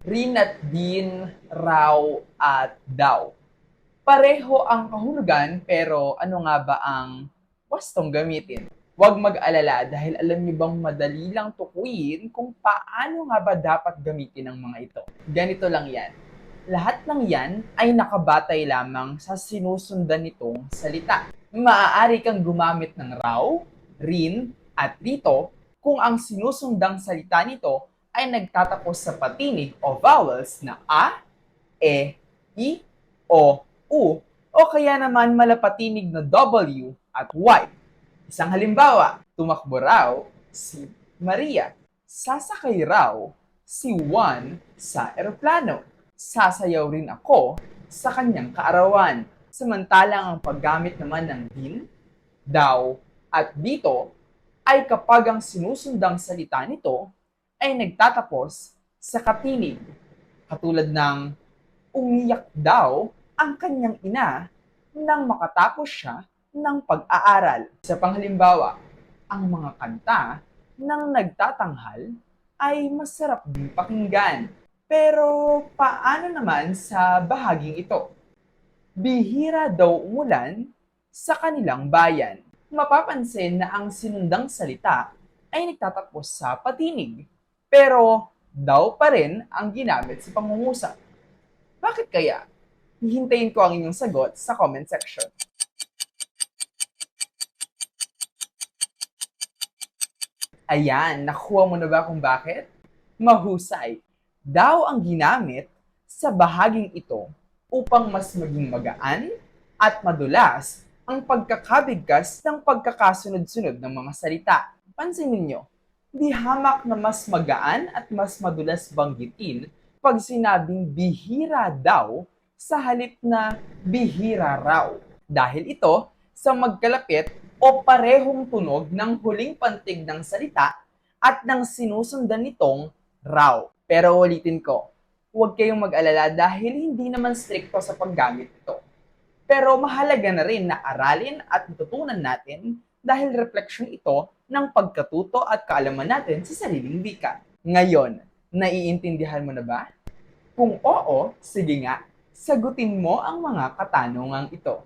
Rin at din, raw at daw. Pareho ang kahulugan pero ano nga ba ang wastong gamitin? Huwag mag-alala dahil alam niyo bang madali lang tukuyin kung paano nga ba dapat gamitin ang mga ito. Ganito lang yan. Lahat ng yan ay nakabatay lamang sa sinusundan nitong salita. Maaari kang gumamit ng raw, rin, at dito kung ang sinusundang salita nito ay nagtatapos sa patinig o vowels na a, e, i, o, u, o kaya naman malapatinig na W at Y. Isang halimbawa, tumakbo raw si Maria. Sasakay raw si Juan sa eroplano. Sasayaw rin ako sa kanyang kaarawan. Samantalang ang paggamit naman ng din, daw, at dito ay kapag ang sinusundang salita nito ay nagtatapos sa katinig. Katulad ng umiyak daw ang kanyang ina nang makatapos siya ng pag-aaral. Sa panghalimbawa, ang mga kanta ng nagtatanghal ay masarap din pakinggan. Pero paano naman sa bahaging ito? Bihira daw umulan sa kanilang bayan. Mapapansin na ang sinundang salita ay nagtatapos sa patinig, pero daw pa rin ang ginamit sa pangungusap. Bakit kaya? Hihintayin ko ang inyong sagot sa comment section. Ayan, nakuha mo na ba kung bakit? Mahusay. Daw ang ginamit sa bahaging ito upang mas maging magaan at madulas ang pagkakabigkas ng pagkakasunod-sunod ng mga salita. Pansin ninyo, di hamak na mas magaan at mas madulas banggitin pag sinabing bihira daw sa halip na bihira raw. Dahil ito sa magkalapit o parehong tunog ng huling pantig ng salita at ng sinusundan nitong raw. Pero ulitin ko, huwag kayong mag-alala dahil hindi naman stricto sa paggamit ito. Pero mahalaga na rin na aralin at matutunan natin dahil refleksyon ito ng pagkatuto at kaalaman natin sa sariling wika. Ngayon, naiintindihan mo na ba? Kung oo, sige nga, sagutin mo ang mga katanungang ito.